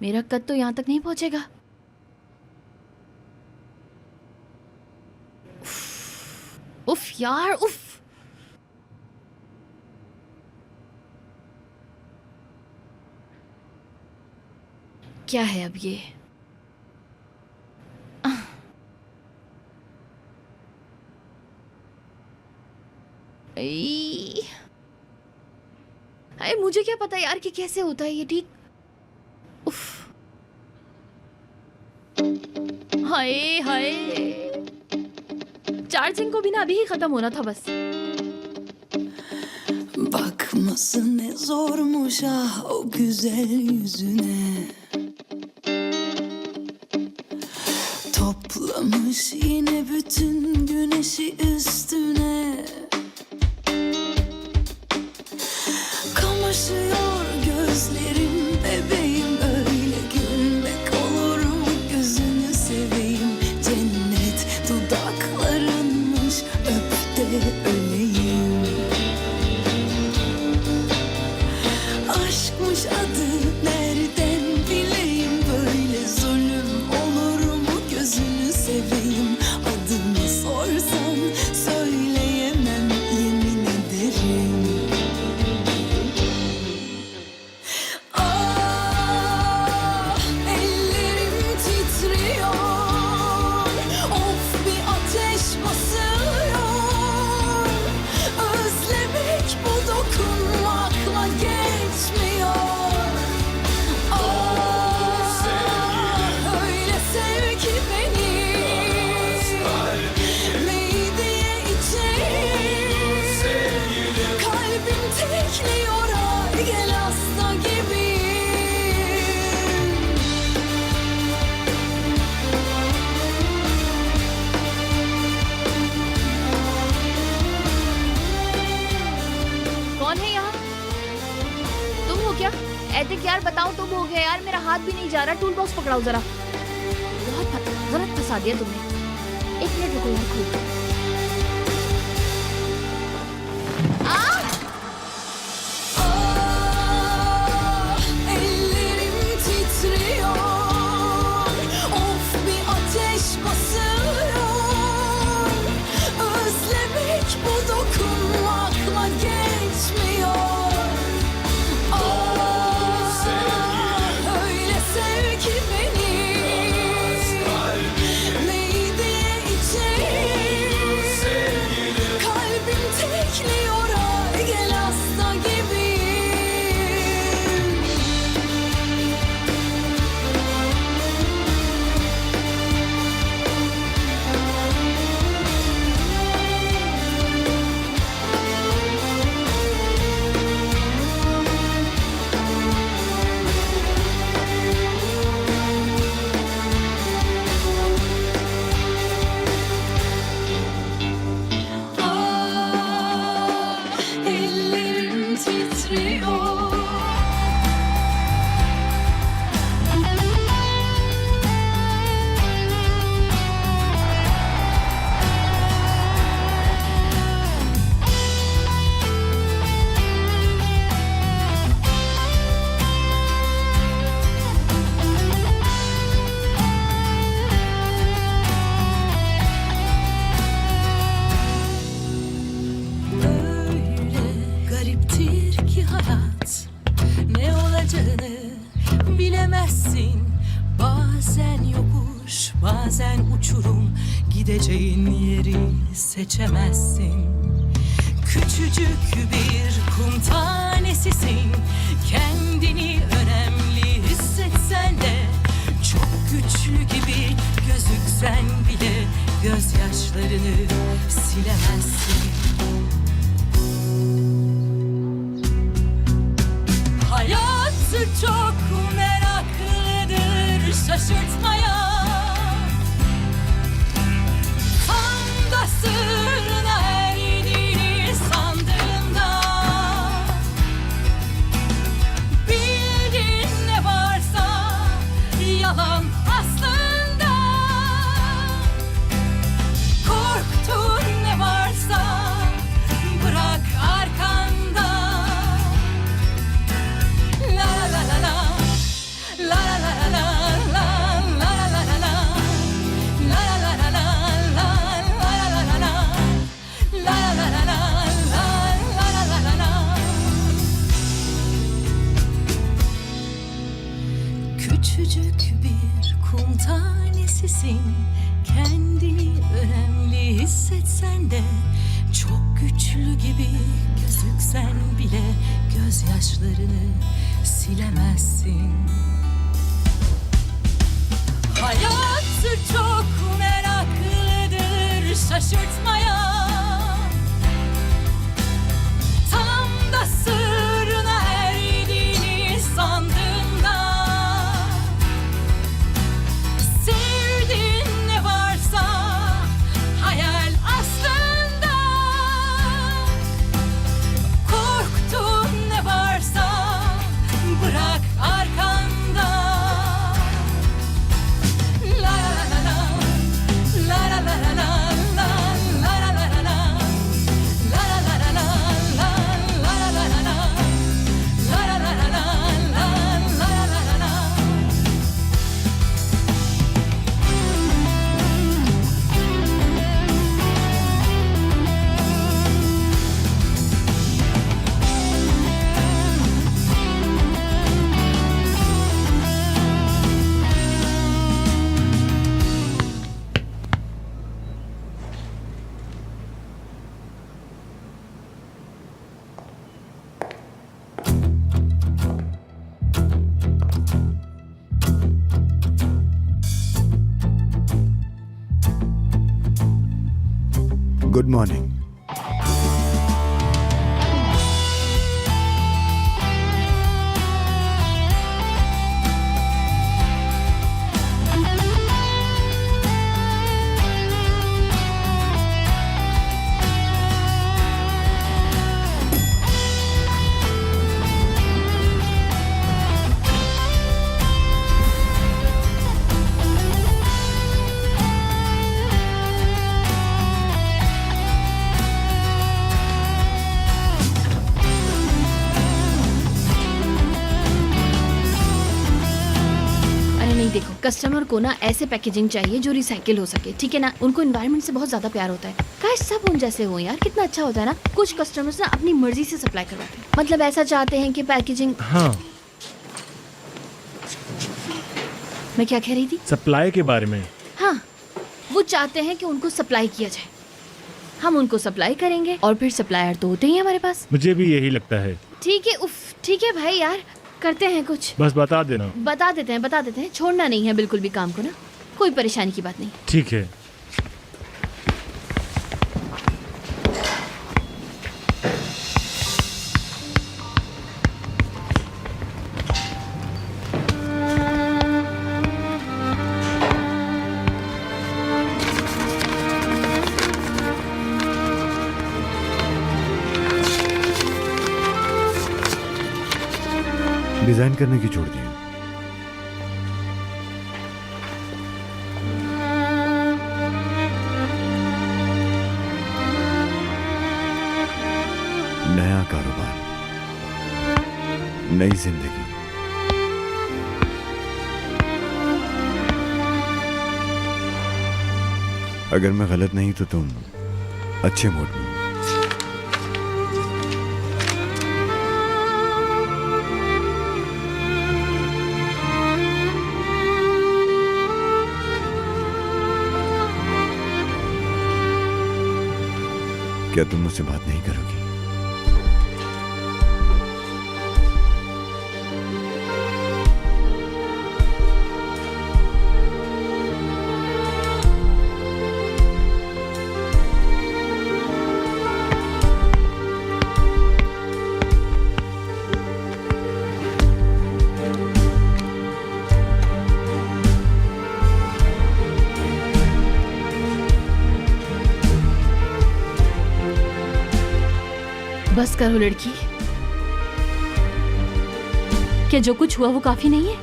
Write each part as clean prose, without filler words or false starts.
मेरा कद तो यहाँ तक नहीं पहुँचेगा। उफ यार, उफ। क्या है अब ये? अरे मुझे क्या पता यार कि कैसे होता है ये ठीक। उफ। हाय हाय, चार्जिंग को भी ना अभी ही खत्म होना था बस। Bakması ne zormuş ah o güzel yüzüne. Toplamış yine bütün güneşi üstüne. Kamaşıyor gözlerim bebeğim, öyle gülmek olur mu gözünü seveyim. Cennet dudaklarınmış, öp de öleyim. Aşkmış adı nereden bileyim, böyle zulüm olur mu gözünü seveyim. Adını sorsan söyleyemem yemin ederim. Ah ellerim titriyor, of bir ateş basıyor. Özlemek bu dokunmakla geçmiyor. Ah öyle sev ki beni, meydeye içeyim. Kalbim tekliyor ay gel hasta gibi. कौन है यहाँ? तुम हो क्या? ऐतिक यार बताओ, तुम हो गया यार, मेरा हाथ भी नहीं जा रहा। टूल बॉक्स पकड़ाओ जरा। बहुत गलत फंसा दिया तुमने। एक मिनट रुको यार, खोल। Ah ellerim titriyor, of bir ateş basıyor. Özlemek bu dokunmakla geçmiyor. Ah öyle sev ki beni, meydeye içeyim. Kalbim tekliyor ay gel hasta gibi. Ah ellerim titriyor. Öyle gariptir ki hayat, ne olacağını bilemezsin. Bazen yokuş, bazen uçurum, gideceğin yeri seçemezsin. Küçücük bir kum tanesisin, kendini önemli hissetsen de, çok güçlü gibi gözüksen bile gözyaşlarını silemezsin. Hayatı çok meraklıdır şaşırtmaya. Kandasın erdiğini sandığında, bildiğin ne varsa yalan aslında. Korktuğun ne varsa bırak arkanda. La la la la la la la la. kum tanesisin. Kendini önemli hissetsen de, çok güçlü gibi gözüksen bile gözyaşlarını silemezsin. Hayat çok meraklıdır şaşırtmaya. Tam da sırrına erdiğini sandığında, sevdiğin ne varsa hayal aslında. Korktuğun ne varsa bırak arkanda. La la la la, la la la la la, la la la la la, la la la la la, la la la la la, la la la la la, la la la la. Good morning. देखो, customer को ना ऐसे packaging चाहिए जो recycle हो सके, ठीक है ना। उनको एनवायरनमेंट से बहुत ज्यादा प्यार होता है। काश सब उन जैसे हो यार, कितना अच्छा होता है ना। कुछ कस्टमर्स ना अपनी मर्जी से सप्लाई करवाते हैं, मतलब ऐसा चाहते हैं कि पैकेजिंग। हाँ, मैं क्या कह रही थी? सप्लाई के बारे में। हाँ, वो चाहते हैं कि उनको सप्लाई किया जाए, हम उनको सप्लाई करेंगे और फिर सप्लायर तो होते ही हैं हमारे पास। मुझे भी यही लगता है। ठीक है, उफ, ठीक है भाई यार, करते हैं कुछ। बस बता देना। बता देते हैं, छोड़ना नहीं है बिल्कुल भी काम को ना। कोई परेशानी की बात नहीं। ठीक है। डिजाइन करने की छोड़ दी। नया कारोबार, नई जिंदगी। अगर मैं गलत नहीं तो तुम अच्छे मूड में। क्या तुम मुझसे बात नहीं करोगी? बस करो लड़की, क्या जो कुछ हुआ वो काफी नहीं है?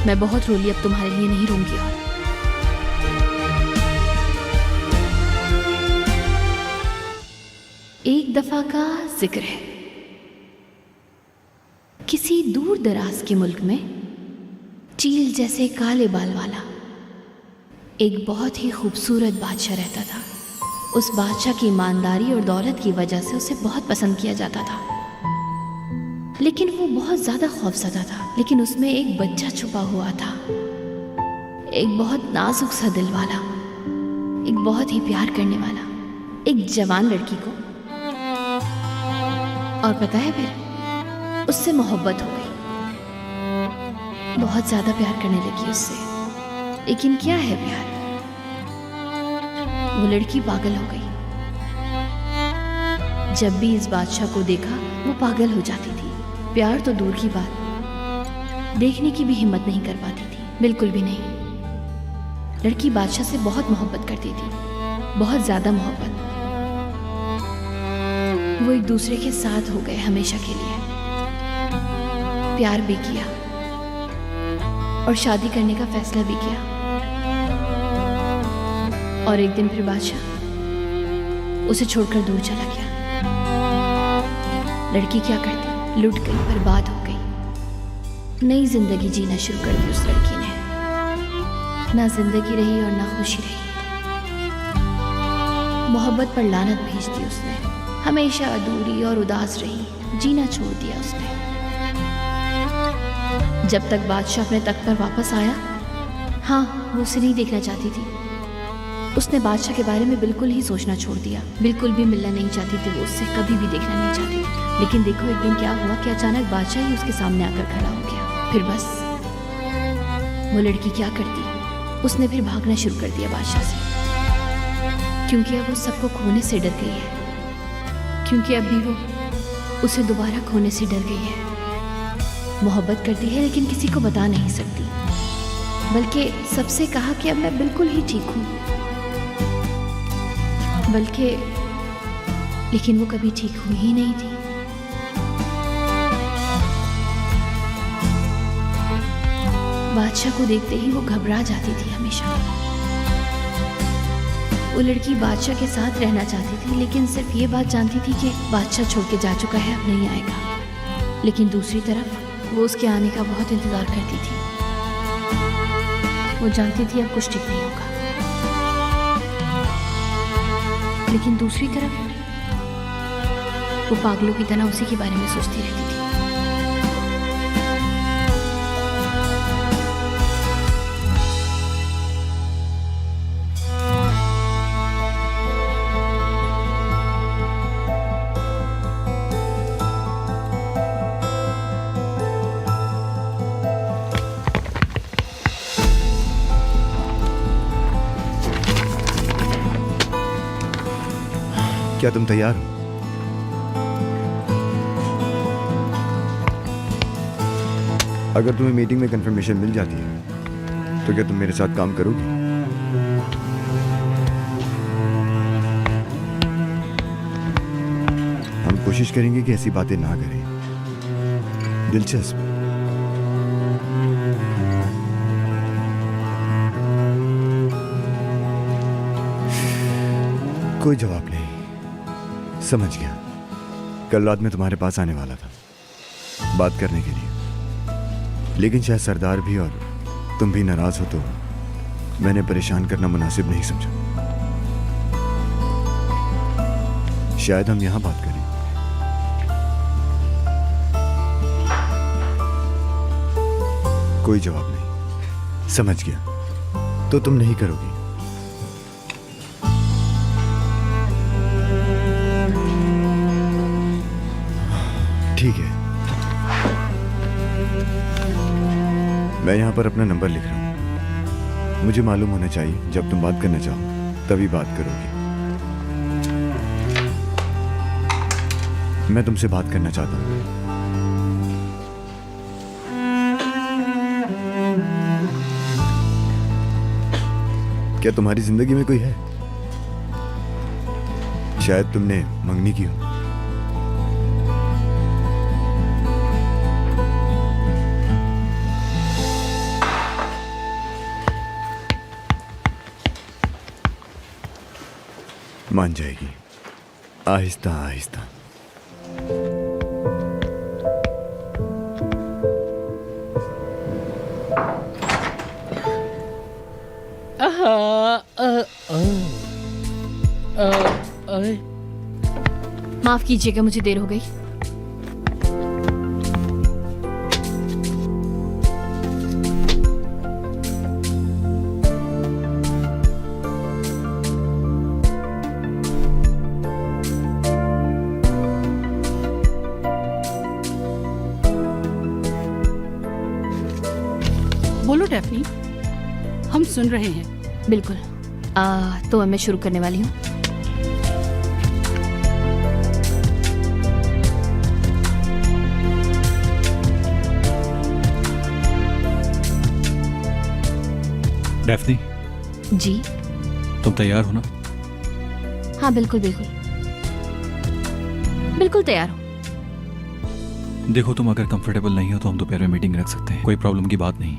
मैं बहुत रोली, अब तुम्हारे लिए नहीं रोऊंगी। और एक दफा का जिक्र है, किसी दूर दराज के मुल्क में चील जैसे काले बाल वाला एक बहुत ही खूबसूरत बादशाह रहता था। उस बादशाह की ईमानदारी और दौलत की वजह से उसे बहुत पसंद किया जाता था। लेकिन वो बहुत ज्यादा खौफजदा था। लेकिन उसमें एक बच्चा छुपा हुआ था, एक बहुत नाजुक सा दिल वाला, एक बहुत ही प्यार करने वाला, एक जवान लड़की को। और पता है फिर उससे मोहब्बत हो गई, बहुत ज्यादा प्यार करने लगी उससे। लेकिन क्या है प्यार, वो लड़की पागल हो गई। जब भी इस बादशाह को देखा वो पागल हो जाती थी। प्यार तो दूर की बात, देखने की भी हिम्मत नहीं कर पाती थी, बिल्कुल भी नहीं। लड़की बादशाह से बहुत मोहब्बत करती थी, बहुत ज्यादा मोहब्बत। वो एक दूसरे के साथ हो गए हमेशा के लिए, प्यार भी किया और शादी करने का फैसला भी किया। और एक दिन फिर बादशाह उसे छोड़कर दूर चला गया। लड़की क्या करती, लुट गई, बर्बाद हो गई। नई जिंदगी जीना शुरू कर दी उस लड़की ने। ना जिंदगी रही और ना खुशी रही। मोहब्बत पर लानत भेज दी उसने, हमेशा अधूरी और उदास रही, जीना छोड़ दिया उसने। जब तक बादशाह अपने तख्त पर वापस आया, हाँ, वो उसे नहीं देखना चाहती थी। उसने बादशाह के बारे में बिल्कुल ही सोचना छोड़ दिया, बिल्कुल भी मिलना नहीं चाहती थी वो उससे, कभी भी देखना नहीं चाहती थी। लेकिन देखो एक दिन क्या हुआ कि अचानक बादशाह ही उसके सामने आकर खड़ा हो गया। फिर बस वो लड़की क्या करती, उसने फिर भागना शुरू कर दिया बादशाह से, क्योंकि अब वो सबको खोने से डर गई है। क्योंकि अभी वो उसे दोबारा खोने से डर गई है। मोहब्बत करती है लेकिन किसी को बता नहीं सकती, बल्कि सबसे कहा कि अब मैं बिल्कुल ही ठीक हूं, बल्कि लेकिन वो कभी ठीक हुई ही नहीं थी। बादशाह को देखते ही वो घबरा जाती थी हमेशा। वो लड़की बादशाह के साथ रहना चाहती थी, लेकिन सिर्फ ये बात जानती थी कि बादशाह छोड़ के जा चुका है, अब नहीं आएगा। लेकिन दूसरी तरफ वो उसके आने का बहुत इंतजार करती थी। वो जानती थी अब कुछ ठीक नहीं होगा, लेकिन दूसरी तरफ वो पागलों की तरह उसी के बारे में सोचती रहती थी। क्या तुम तैयार हो? अगर तुम्हें मीटिंग में कंफर्मेशन मिल जाती है तो क्या तुम मेरे साथ काम करोगी? हम कोशिश करेंगे कि ऐसी बातें ना करें। दिलचस्प। कोई जवाब नहीं। समझ गया। कल रात में तुम्हारे पास आने वाला था बात करने के लिए, लेकिन शायद सरदार भी और तुम भी नाराज हो तो मैंने परेशान करना मुनासिब नहीं समझा। शायद हम यहां बात करें। कोई जवाब नहीं। समझ गया। तो तुम नहीं करोगी? ठीक है, मैं यहां पर अपना नंबर लिख रहा हूं। मुझे मालूम होना चाहिए जब तुम बात करना चाहो तभी बात करोगी। मैं तुमसे बात करना चाहता हूं। क्या तुम्हारी जिंदगी में कोई है? शायद तुमने मंगनी की हो। मान जाएगी, आहिस्ता आहिस्ता। माफ कीजिएगा, मुझे देर हो गई। बोलो डेफनी, हम सुन रहे हैं। बिल्कुल। तो अब मैं शुरू करने वाली हूँ। डेफनी, जी तुम तैयार हो ना? हाँ, बिल्कुल बिल्कुल बिल्कुल तैयार हूँ। देखो, तुम अगर कंफर्टेबल नहीं हो तो हम दोपहर में मीटिंग रख सकते हैं, कोई प्रॉब्लम की बात नहीं।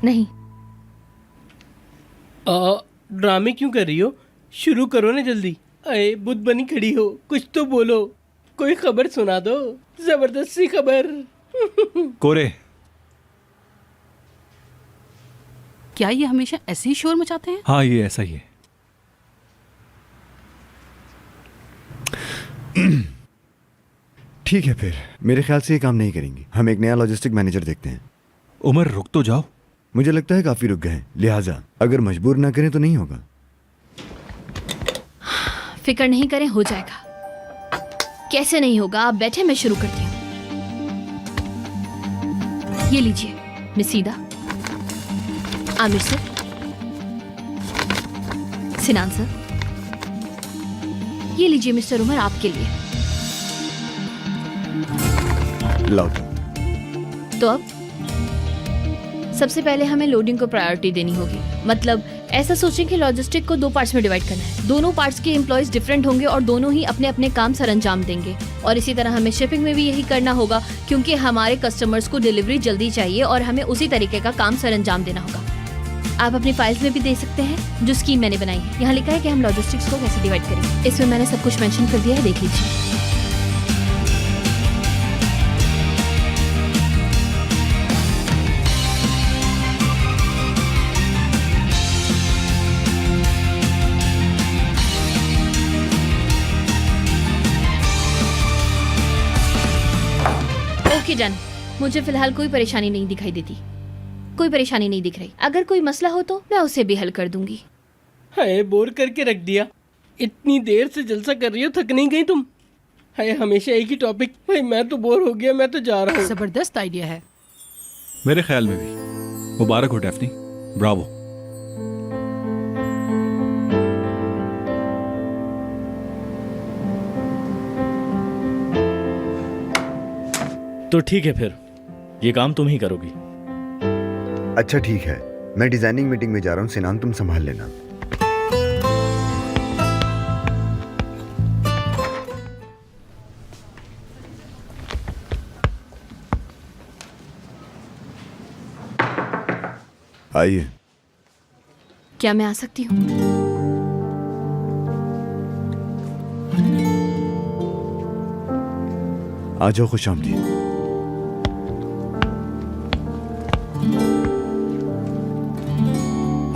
नहीं, ड्रामे क्यों कर रही हो? शुरू करो ना जल्दी। अरे बुद्ध बनी खड़ी हो, कुछ तो बोलो, कोई खबर सुना दो, जबरदस्ती खबर। कोरे, क्या ये हमेशा ऐसे ही शोर मचाते हैं? हाँ ये ऐसा ही है। ठीक है, फिर मेरे ख्याल से ये काम नहीं करेंगी। हम एक नया लॉजिस्टिक मैनेजर देखते हैं। उमर रुक तो जाओ। मुझे लगता है काफी रुक गए हैं, लिहाजा अगर मजबूर ना करें तो नहीं होगा। फिक्र नहीं करें, हो जाएगा। कैसे नहीं होगा, आप बैठे, मैं शुरू करती हूँ। ये लीजिए मिसीदा, आमिर सर, सिनान सर, ये लीजिए मिस्टर उमर, आपके लिए। लाओ। तो अब सबसे पहले हमें लोडिंग को प्रायोरिटी देनी होगी। मतलब ऐसा सोचें कि लॉजिस्टिक को 2 पार्ट्स में डिवाइड करना है। दोनों पार्ट्स के एम्प्लॉयज डिफरेंट होंगे और दोनों ही अपने अपने काम सर अंजाम देंगे। और इसी तरह हमें शिपिंग में भी यही करना होगा, क्योंकि हमारे कस्टमर्स को डिलीवरी जल्दी चाहिए और हमें उसी तरीके का काम सर अंजाम देना होगा। आप अपनी फाइल्स में भी दे सकते हैं जो स्कीम मैंने बनाई है। यहाँ लिखा है कि हम लॉजिस्टिक्स को कैसे डिवाइड करेंगे। इसमें मैंने सब कुछ मेंशन कर दिया है, देख लीजिए। Okay done. मुझे फिलहाल कोई परेशानी नहीं दिखाई देती, कोई परेशानी नहीं दिख रही। अगर कोई मसला हो तो मैं उसे भी हल कर दूंगी। हाय, बोर करके रख दिया। इतनी देर से जलसा कर रही हो, थक नहीं गई तुम? हाय, हमेशा एक ही टॉपिक। भाई मैं तो बोर हो गया, मैं तो जा रहा हूँ। जबरदस्त आइडिया है। मेरे ख्याल में भी। मुबारक हो डेफनी, ब्रावो। तो ठीक है, फिर ये काम तुम ही करोगी। अच्छा ठीक है, मैं डिजाइनिंग मीटिंग में जा रहा हूँ। सिनान, तुम संभाल लेना। आइए। क्या मैं आ सकती हूँ? आ जाओ, खुश आमदीद।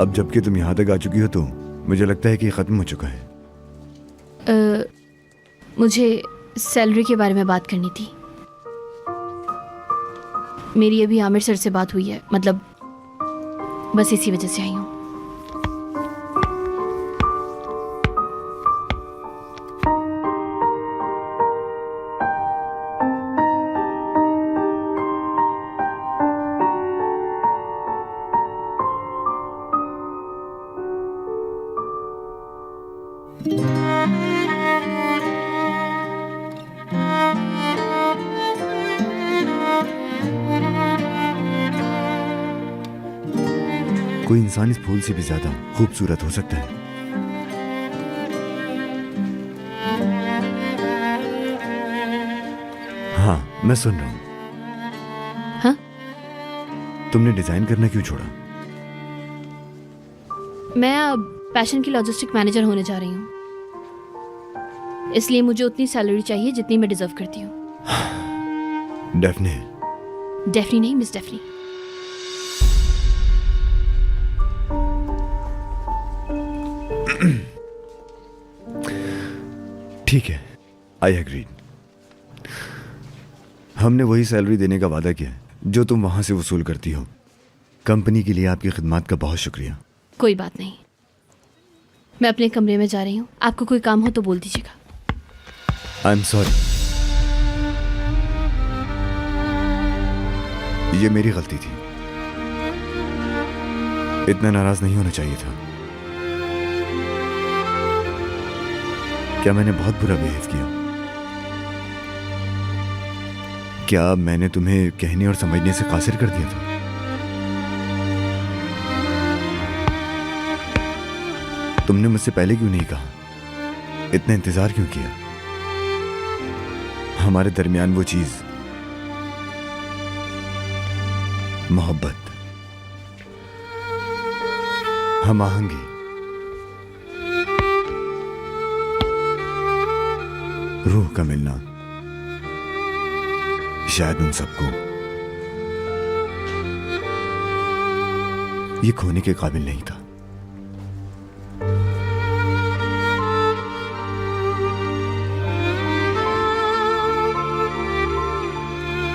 अब जबकि तुम यहाँ तक आ चुकी हो तो मुझे लगता है कि ये खत्म हो चुका है। मुझे सैलरी के बारे में बात करनी थी। मेरी अभी आमिर सर से बात हुई है, मतलब बस इसी वजह से आई हूँ। कोई इंसान इस फूल से भी ज्यादा खूबसूरत हो सकता है। हाँ, मैं सुन रहा हूं। हाँ? तुमने डिजाइन करना क्यों छोड़ा? मैं अब पैशन की लॉजिस्टिक मैनेजर होने जा रही हूँ, इसलिए मुझे उतनी सैलरी चाहिए जितनी मैं डिजर्व करती हूँ। डेफनी। डेफनी नहीं, मिस डेफनी। ठीक है, आई एग्रीड। हमने वही सैलरी देने का वादा किया है जो तुम वहां से वसूल करती हो। कंपनी के लिए आपकी खिदमत का बहुत शुक्रिया। कोई बात नहीं, मैं अपने कमरे में जा रही हूँ। आपको कोई काम हो तो बोल दीजिएगा। आई एम सॉरी, ये मेरी गलती थी। इतना नाराज नहीं होना चाहिए था। क्या मैंने बहुत बुरा बिहेव किया? क्या मैंने तुम्हें कहने और समझने से कासिर कर दिया था? तुमने मुझसे पहले क्यों नहीं कहा? इतना इंतजार क्यों किया? हमारे दरमियान वो चीज, मोहब्बत, हम आहंगी, रूह का मिलना शायद उन सबको ये खोने के काबिल नहीं था।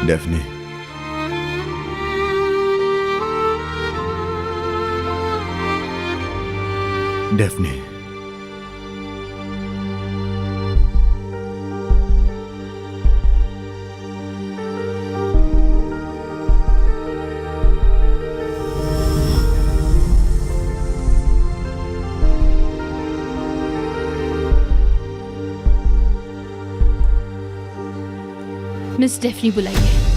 डेफने, डेफने, मिस डेफनी बुलाइए।